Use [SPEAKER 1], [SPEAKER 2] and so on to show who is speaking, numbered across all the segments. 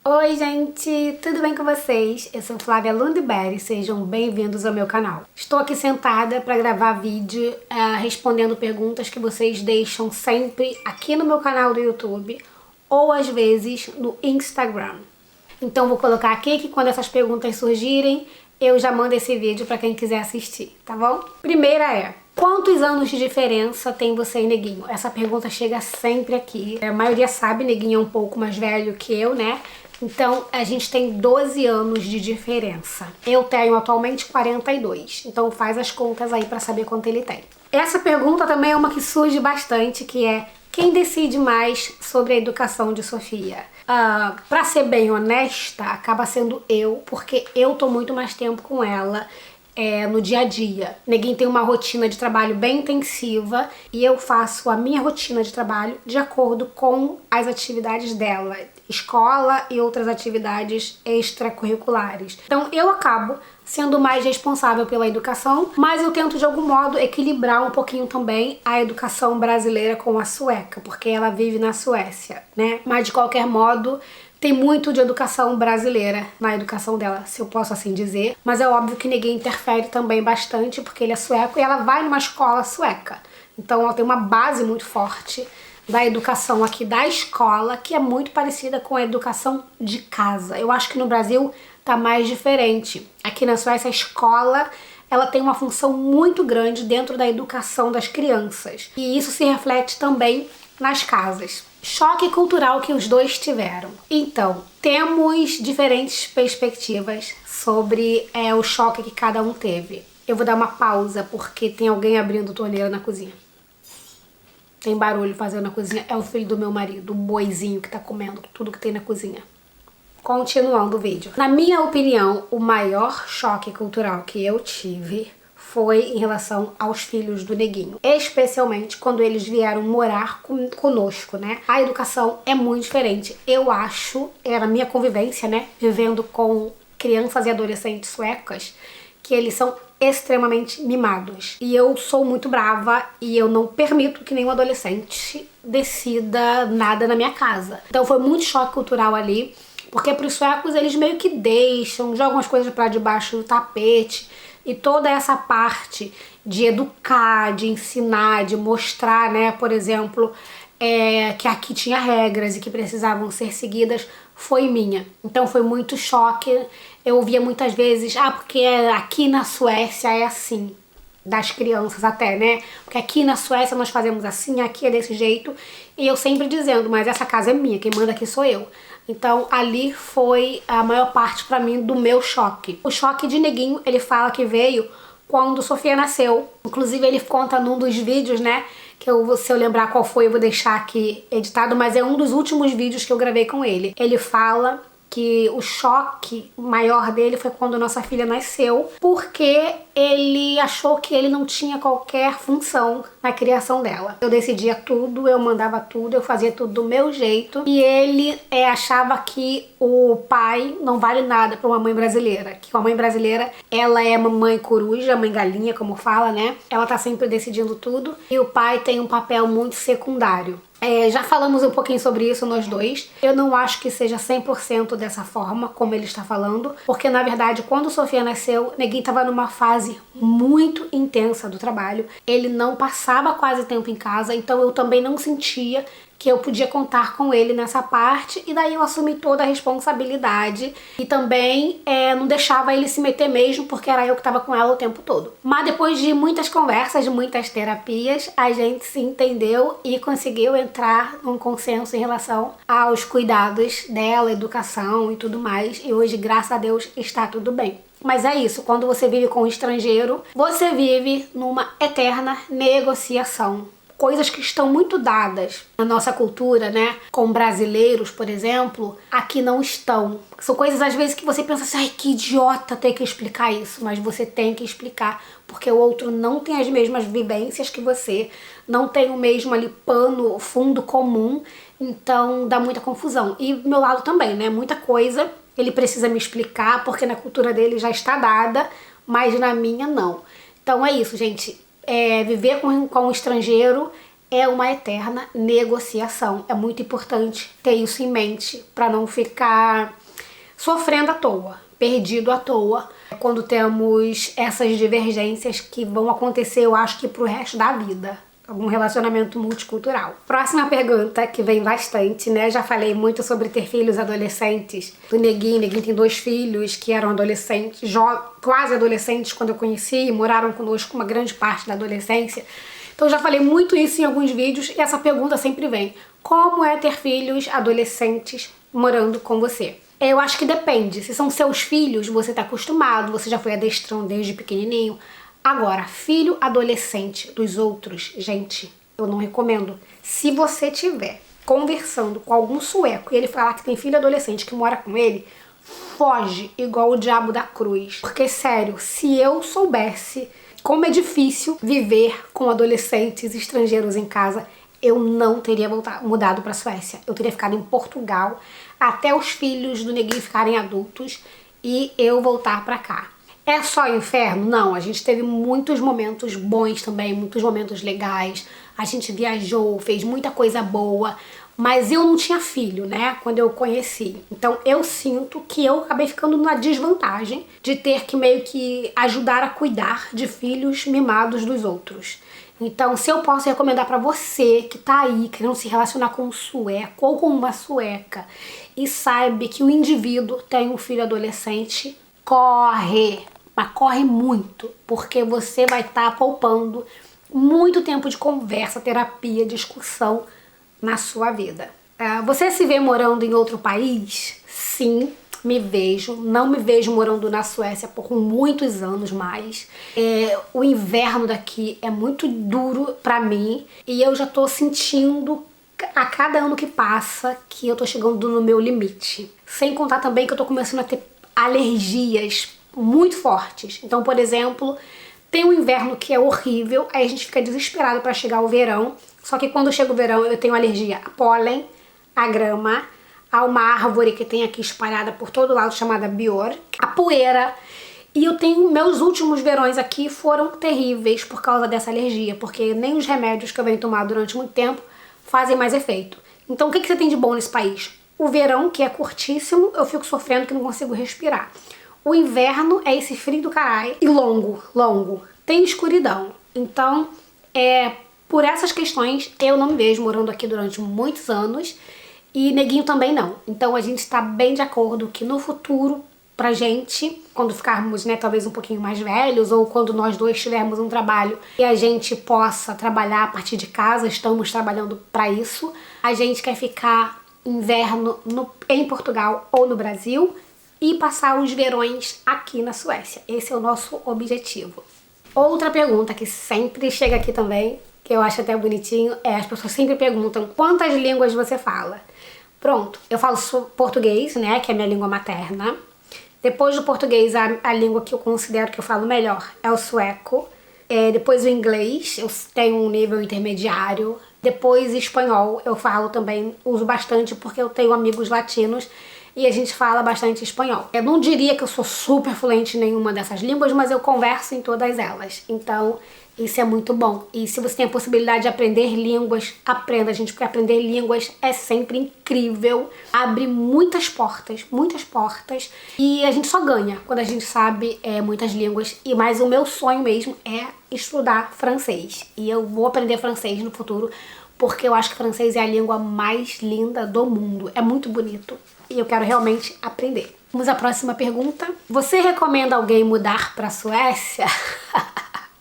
[SPEAKER 1] Oi gente, tudo bem com vocês? Eu sou Flávia Lundberg, sejam bem-vindos ao meu canal. Estou aqui sentada para gravar vídeo respondendo perguntas que vocês deixam sempre aqui no meu canal do YouTube ou às vezes no Instagram. Então vou colocar aqui que quando essas perguntas surgirem, eu já mando esse vídeo para quem quiser assistir, tá bom? Primeira é: quantos anos de diferença tem você e Neguinho? Essa pergunta chega sempre aqui. A maioria sabe, Neguinho é um pouco mais velho que eu, né? Então, a gente tem 12 anos de diferença. Eu tenho atualmente 42, então faz as contas aí pra saber quanto ele tem. Essa pergunta também é uma que surge bastante, que é: quem decide mais sobre a educação de Sofia? Pra ser bem honesta, acaba sendo eu, porque eu tô muito mais tempo com ela. No dia a dia. Neguinho tem uma rotina de trabalho bem intensiva e eu faço a minha rotina de trabalho de acordo com as atividades dela, escola e outras atividades extracurriculares. Então eu acabo sendo mais responsável pela educação, mas eu tento de algum modo equilibrar um pouquinho também a educação brasileira com a sueca, porque ela vive na Suécia, né? Mas de qualquer modo, tem muito de educação brasileira na educação dela, se eu posso assim dizer. Mas é óbvio que ninguém interfere também bastante, porque ele é sueco e ela vai numa escola sueca. Então ela tem uma base muito forte da educação aqui da escola, que é muito parecida com a educação de casa. Eu acho que no Brasil tá mais diferente. Aqui na Suécia, a escola, ela tem uma função muito grande dentro da educação das crianças. E isso se reflete também nas casas. Choque cultural que os dois tiveram. Então, temos diferentes perspectivas sobre o choque que cada um teve. Eu vou dar uma pausa porque tem alguém abrindo torneira na cozinha. Tem barulho fazendo na cozinha. É o filho do meu marido, o boizinho que tá comendo tudo que tem na cozinha. Continuando o vídeo. Na minha opinião, o maior choque cultural que eu tive foi em relação aos filhos do Neguinho, especialmente quando eles vieram morar conosco, né? A educação é muito diferente. Eu acho, na minha convivência, né, vivendo com crianças e adolescentes suecas, que eles são extremamente mimados. E eu sou muito brava e eu não permito que nenhum adolescente decida nada na minha casa. Então foi muito choque cultural ali, porque para os suecos eles meio que deixam, jogam as coisas para debaixo do tapete. E toda essa parte de educar, de ensinar, de mostrar, né, por exemplo, que aqui tinha regras e que precisavam ser seguidas, foi minha. Então foi muito choque. Eu ouvia muitas vezes, porque aqui na Suécia é assim, das crianças até, né? Porque aqui na Suécia nós fazemos assim, aqui é desse jeito. E eu sempre dizendo, mas essa casa é minha, quem manda aqui sou eu. Então ali foi a maior parte pra mim do meu choque. O choque de Neguinho, ele fala que veio quando Sofia nasceu. Inclusive ele conta num dos vídeos, né, que se eu lembrar qual foi eu vou deixar aqui editado, mas é um dos últimos vídeos que eu gravei com ele. Ele fala que o choque maior dele foi quando nossa filha nasceu, porque ele achou que ele não tinha qualquer função na criação dela. Eu decidia tudo, eu mandava tudo, eu fazia tudo do meu jeito, e ele achava que o pai não vale nada para uma mãe brasileira, que a mãe brasileira, ela é mamãe coruja, mãe galinha, como fala, né? Ela tá sempre decidindo tudo, e o pai tem um papel muito secundário. Já falamos um pouquinho sobre isso nós dois. Eu não acho que seja 100% dessa forma, como ele está falando, porque na verdade quando Sofia nasceu, Neguinho estava numa fase muito intensa do trabalho. Ele não passava quase tempo em casa, então eu também não sentia que eu podia contar com ele nessa parte, e daí eu assumi toda a responsabilidade e também não deixava ele se meter mesmo, porque era eu que estava com ela o tempo todo. Mas depois de muitas conversas, de muitas terapias, a gente se entendeu e conseguiu entrar num consenso em relação aos cuidados dela, educação e tudo mais, e hoje, graças a Deus, está tudo bem. Mas é isso, quando você vive com um estrangeiro, você vive numa eterna negociação. Coisas que estão muito dadas na nossa cultura, né? Com brasileiros, por exemplo, aqui não estão. São coisas às vezes que você pensa assim, ai, que idiota ter que explicar isso, mas você tem que explicar, porque o outro não tem as mesmas vivências que você, não tem o mesmo ali pano, fundo comum, então dá muita confusão. E do meu lado também, né? Muita coisa ele precisa me explicar, porque na cultura dele já está dada, mas na minha não. Então é isso, gente. Viver com um estrangeiro é uma eterna negociação. É muito importante ter isso em mente para não ficar sofrendo à toa, perdido à toa, quando temos essas divergências que vão acontecer, eu acho que pro resto da vida. Algum relacionamento multicultural. Próxima pergunta, que vem bastante, né? Já falei muito sobre ter filhos adolescentes. O Neguinho tem 2 filhos que eram adolescentes, quase adolescentes quando eu conheci, e moraram conosco uma grande parte da adolescência. Então já falei muito isso em alguns vídeos e essa pergunta sempre vem. Como é ter filhos adolescentes morando com você? Eu acho que depende. Se são seus filhos, você tá acostumado, você já foi adestrando desde pequenininho. Agora, filho adolescente dos outros, gente, eu não recomendo. Se você tiver conversando com algum sueco e ele falar que tem filho adolescente que mora com ele, foge igual o diabo da cruz. Porque, sério, se eu soubesse como é difícil viver com adolescentes estrangeiros em casa, eu não teria mudado para a Suécia. Eu teria ficado em Portugal até os filhos do Neguinho ficarem adultos e eu voltar para cá. É só inferno? Não, a gente teve muitos momentos bons também, muitos momentos legais. A gente viajou, fez muita coisa boa, mas eu não tinha filho, né, quando eu conheci. Então eu sinto que eu acabei ficando na desvantagem de ter que meio que ajudar a cuidar de filhos mimados dos outros. Então, se eu posso recomendar pra você que tá aí querendo se relacionar com um sueco ou com uma sueca e sabe que o indivíduo tem um filho adolescente, corre! Mas corre muito, porque você vai estar poupando muito tempo de conversa, terapia, discussão na sua vida. Você se vê morando em outro país? Sim, me vejo. Não me vejo morando na Suécia por muitos anos mais. O inverno daqui é muito duro pra mim e eu já tô sentindo a cada ano que passa que eu tô chegando no meu limite. Sem contar também que eu tô começando a ter alergias muito fortes. Então, por exemplo, tem um inverno que é horrível, aí a gente fica desesperado para chegar o verão. Só que quando chega o verão eu tenho alergia a pólen, a grama, a uma árvore que tem aqui espalhada por todo lado chamada Björk, a poeira. E eu tenho, meus últimos verões aqui foram terríveis por causa dessa alergia, porque nem os remédios que eu venho tomar durante muito tempo fazem mais efeito. Então o que você tem de bom nesse país? O verão, que é curtíssimo, eu fico sofrendo que não consigo respirar. O inverno é esse frio do caralho e longo. Tem escuridão. Então, por essas questões, eu não me vejo morando aqui durante muitos anos e Neguinho também não. Então, a gente tá bem de acordo que no futuro, pra gente, quando ficarmos, né, talvez um pouquinho mais velhos ou quando nós dois tivermos um trabalho e a gente possa trabalhar a partir de casa, estamos trabalhando pra isso, a gente quer ficar inverno em Portugal ou no Brasil e passar os verões aqui na Suécia. Esse é o nosso objetivo. Outra pergunta que sempre chega aqui também, que eu acho até bonitinho, as pessoas sempre perguntam quantas línguas você fala. Pronto, eu falo português, né, que é a minha língua materna. Depois do português, a língua que eu considero que eu falo melhor é o sueco. Depois o inglês, eu tenho um nível intermediário. Depois espanhol, eu falo também, uso bastante porque eu tenho amigos latinos e a gente fala bastante espanhol. Eu não diria que eu sou super fluente em nenhuma dessas línguas, mas eu converso em todas elas. Então, isso é muito bom. E se você tem a possibilidade de aprender línguas, aprenda, gente, porque aprender línguas é sempre incrível. Abre muitas portas. E a gente só ganha quando a gente sabe muitas línguas. Mas o meu sonho mesmo é estudar francês. E eu vou aprender francês no futuro, porque eu acho que francês é a língua mais linda do mundo. É muito bonito. E eu quero realmente aprender. Vamos à próxima pergunta. Você recomenda alguém mudar pra Suécia?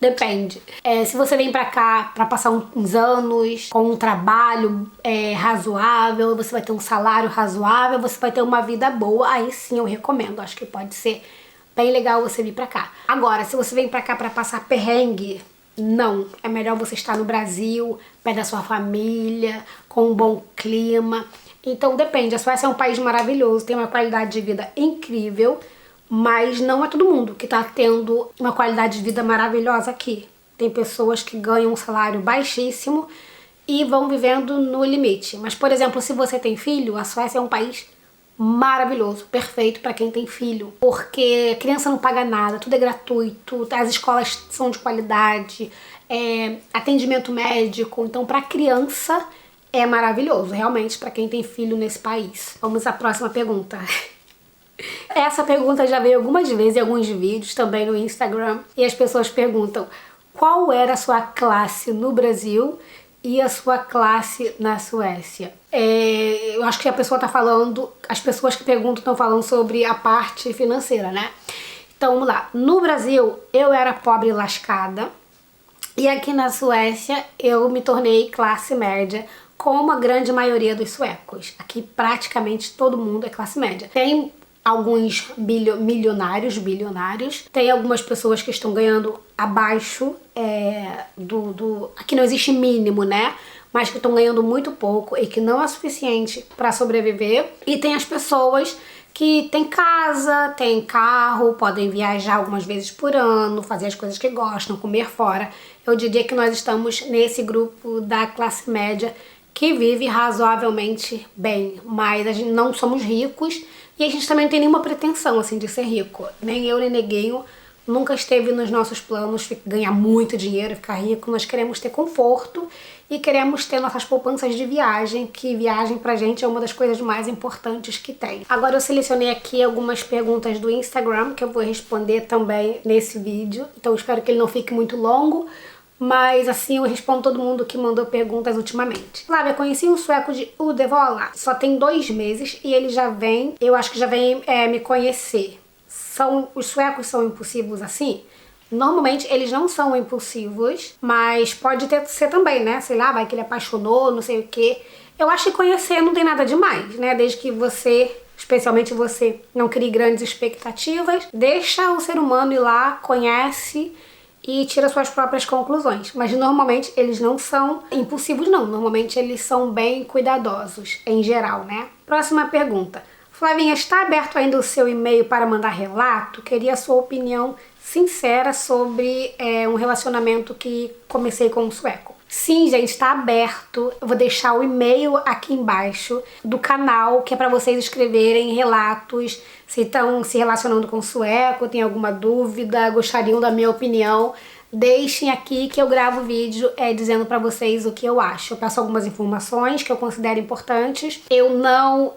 [SPEAKER 1] Depende. Se você vem pra cá pra passar uns anos com um trabalho razoável, você vai ter um salário razoável, você vai ter uma vida boa, aí sim eu recomendo. Acho que pode ser bem legal você vir pra cá. Agora, se você vem pra cá pra passar perrengue, não. É melhor você estar no Brasil, perto da sua família, com um bom clima. Então depende. A Suécia é um país maravilhoso, tem uma qualidade de vida incrível, mas não é todo mundo que tá tendo uma qualidade de vida maravilhosa aqui. Tem pessoas que ganham um salário baixíssimo e vão vivendo no limite. Mas, por exemplo, se você tem filho, a Suécia é um país maravilhoso, perfeito para quem tem filho, porque criança não paga nada, tudo é gratuito, as escolas são de qualidade, atendimento médico, então para criança é maravilhoso, realmente, para quem tem filho nesse país. Vamos à próxima pergunta. Essa pergunta já veio algumas vezes em alguns vídeos, também no Instagram, e as pessoas perguntam qual era a sua classe no Brasil e a sua classe na Suécia. Eu acho que a pessoa tá falando, as pessoas que perguntam estão falando sobre a parte financeira, né? Então vamos lá. No Brasil eu era pobre e lascada, e aqui na Suécia eu me tornei classe média, como a grande maioria dos suecos. Aqui praticamente todo mundo é classe média. Tem alguns bilionários, tem algumas pessoas que estão ganhando abaixo aqui não existe mínimo, né? Mas que estão ganhando muito pouco e que não é suficiente para sobreviver. E tem as pessoas que têm casa, têm carro, podem viajar algumas vezes por ano, fazer as coisas que gostam, comer fora. Eu diria que nós estamos nesse grupo da classe média que vive razoavelmente bem, mas a gente não somos ricos e a gente também não tem nenhuma pretensão assim de ser rico. Nem eu, nem Neguinho, nunca esteve nos nossos planos ganhar muito dinheiro, ficar rico. Nós queremos ter conforto e queremos ter nossas poupanças de viagem, que viagem pra gente é uma das coisas mais importantes que tem. Agora eu selecionei aqui algumas perguntas do Instagram que eu vou responder também nesse vídeo, então espero que ele não fique muito longo, mas assim eu respondo todo mundo que mandou perguntas ultimamente. Flávia, conheci um sueco de Uddevalla, só tem 2 meses e ele já vem, eu acho que já vem me conhecer. Os suecos são impulsivos assim? Normalmente eles não são impulsivos, mas pode ser também, né? Sei lá, vai que ele apaixonou, não sei o quê. Eu acho que conhecer não tem nada demais, né? Desde que você, especialmente você, não crie grandes expectativas, deixa o ser humano ir lá, conhece e tira suas próprias conclusões. Mas normalmente eles não são impulsivos, não. Normalmente eles são bem cuidadosos, em geral, né? Próxima pergunta. Flavinha, está aberto ainda o seu e-mail para mandar relato? Queria a sua opinião sincera sobre um relacionamento que comecei com um sueco. Sim, gente, está aberto. Eu vou deixar o e-mail aqui embaixo do canal, que é para vocês escreverem relatos, se estão se relacionando com sueco, tem alguma dúvida, gostariam da minha opinião. Deixem aqui que eu gravo vídeo dizendo pra vocês o que eu acho. Eu peço algumas informações que eu considero importantes. Eu não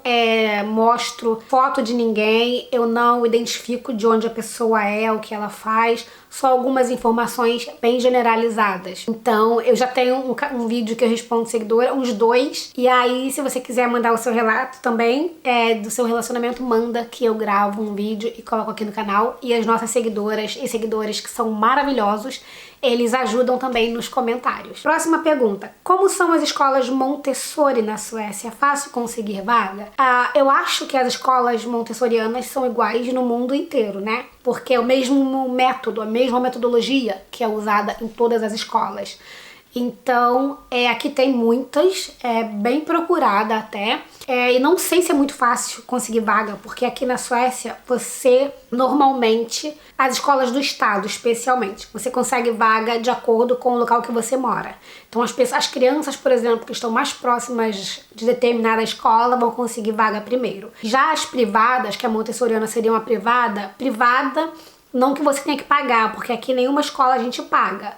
[SPEAKER 1] mostro foto de ninguém, eu não identifico de onde a pessoa é, o que ela faz. Só algumas informações bem generalizadas. Então, eu já tenho um vídeo que eu respondo seguidora, uns 2. E aí, se você quiser mandar o seu relato também do seu relacionamento, manda que eu gravo um vídeo e coloco aqui no canal. E as nossas seguidoras e seguidores, que são maravilhosos, eles ajudam também nos comentários. Próxima pergunta. Como são as escolas Montessori na Suécia? É fácil conseguir vaga? Eu acho que as escolas montessorianas são iguais no mundo inteiro, né? Porque é o mesmo método, a mesma metodologia que é usada em todas as escolas. Então, aqui tem muitas, bem procurada até. E não sei se é muito fácil conseguir vaga, porque aqui na Suécia, você, normalmente, as escolas do estado, especialmente, você consegue vaga de acordo com o local que você mora. Então, as crianças, por exemplo, que estão mais próximas de determinada escola, vão conseguir vaga primeiro. Já as privadas, que a montessoriana seria uma privada, não que você tenha que pagar, porque aqui nenhuma escola a gente paga,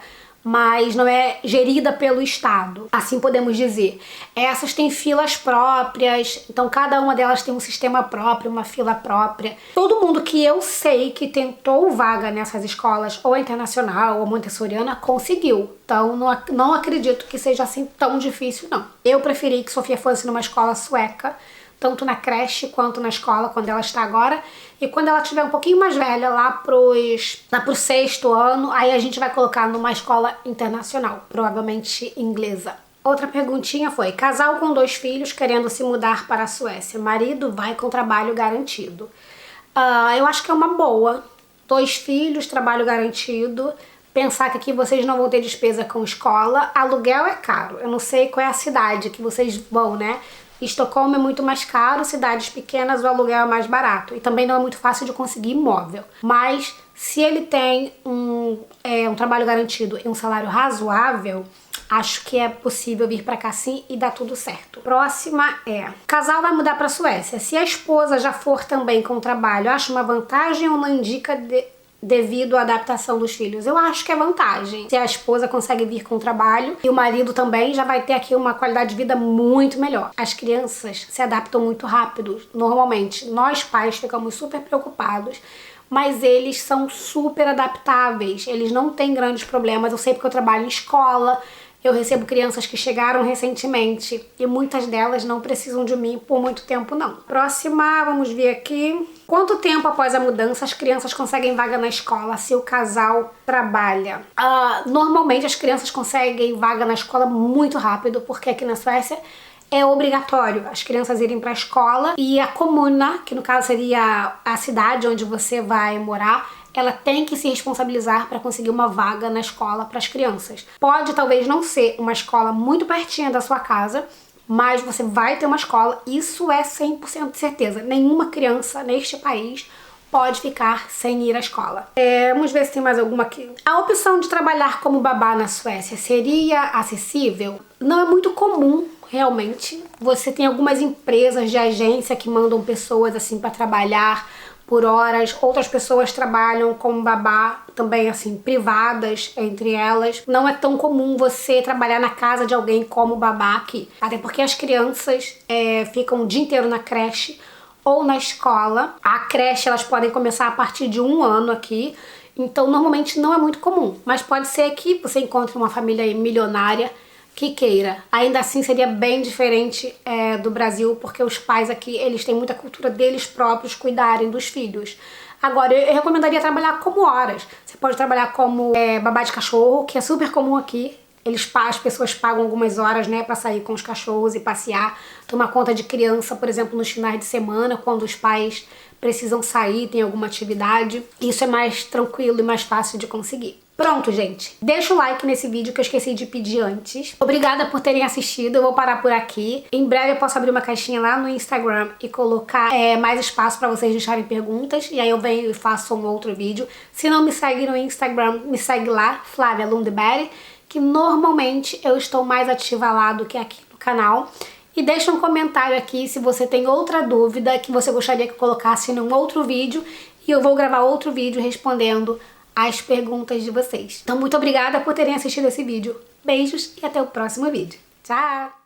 [SPEAKER 1] mas não é gerida pelo Estado, assim podemos dizer. Essas têm filas próprias, então cada uma delas tem um sistema próprio, uma fila própria. Todo mundo que eu sei que tentou vaga nessas escolas, ou internacional ou montessoriana, conseguiu. Então não acredito que seja assim tão difícil, não. Eu preferi que Sofia fosse numa escola sueca, tanto na creche quanto na escola, quando ela está agora. E quando ela estiver um pouquinho mais velha, lá pro 6º ano, aí a gente vai colocar numa escola internacional, provavelmente inglesa. Outra perguntinha foi: casal com 2 filhos querendo se mudar para a Suécia. Marido vai com trabalho garantido. Eu acho que é uma boa. 2 filhos, trabalho garantido. Pensar que aqui vocês não vão ter despesa com escola. Aluguel é caro. Eu não sei qual é a cidade que vocês vão, né? Estocolmo é muito mais caro, cidades pequenas o aluguel é mais barato. E também não é muito fácil de conseguir imóvel. Mas se ele tem um trabalho garantido e um salário razoável, Acho que é possível vir pra cá sim e dar tudo certo. Próxima é: o casal vai mudar pra Suécia. Se a esposa já for também com o trabalho, acha uma vantagem ou não indica devido à adaptação dos filhos? Eu acho que é vantagem. Se a esposa consegue vir com o trabalho e o marido também, já vai ter aqui uma qualidade de vida muito melhor. As crianças se adaptam muito rápido. Normalmente, nós pais ficamos super preocupados, mas eles são super adaptáveis. Eles não têm grandes problemas. Eu sei porque eu trabalho em escola. Eu recebo crianças que chegaram recentemente e muitas delas não precisam de mim por muito tempo, não. Próxima, vamos ver aqui. Quanto tempo após a mudança as crianças conseguem vaga na escola se o casal trabalha? Normalmente as crianças conseguem vaga na escola muito rápido, porque aqui na Suécia é obrigatório as crianças irem para a escola e a comuna, que no caso seria a cidade onde você vai morar, ela tem que se responsabilizar para conseguir uma vaga na escola para as crianças. Pode talvez não ser uma escola muito pertinho da sua casa, mas você vai ter uma escola, isso é 100% de certeza. Nenhuma criança neste país pode ficar sem ir à escola. Vamos ver se tem mais alguma aqui. A opção de trabalhar como babá na Suécia seria acessível? Não é muito comum, realmente. Você tem algumas empresas de agência que mandam pessoas assim para trabalhar por horas, outras pessoas trabalham como babá também assim, privadas entre elas. Não é tão comum você trabalhar na casa de alguém como babá aqui, até porque as crianças ficam o dia inteiro na creche ou na escola. A creche elas podem começar a partir de 1 ano aqui, então normalmente não é muito comum, mas pode ser que você encontre uma família aí milionária que queira. Ainda assim seria bem diferente do Brasil, porque os pais aqui, eles têm muita cultura deles próprios cuidarem dos filhos. Agora, eu recomendaria trabalhar como horas. Você pode trabalhar como babá de cachorro, que é super comum aqui. As pessoas pagam algumas horas, né, pra sair com os cachorros e passear, tomar conta de criança, por exemplo, nos finais de semana, quando os pais precisam sair, tem alguma atividade. Isso é mais tranquilo e mais fácil de conseguir. Pronto, gente. Deixa o like nesse vídeo que eu esqueci de pedir antes. Obrigada por terem assistido. Eu vou parar por aqui. Em breve eu posso abrir uma caixinha lá no Instagram e colocar mais espaço pra vocês deixarem perguntas. E aí eu venho e faço um outro vídeo. Se não me segue no Instagram, me segue lá, Flávia Lundberg, que normalmente eu estou mais ativa lá do que aqui no canal. E deixa um comentário aqui se você tem outra dúvida que você gostaria que eu colocasse num outro vídeo. E eu vou gravar outro vídeo respondendo as perguntas de vocês. Então, muito obrigada por terem assistido esse vídeo. Beijos e até o próximo vídeo. Tchau!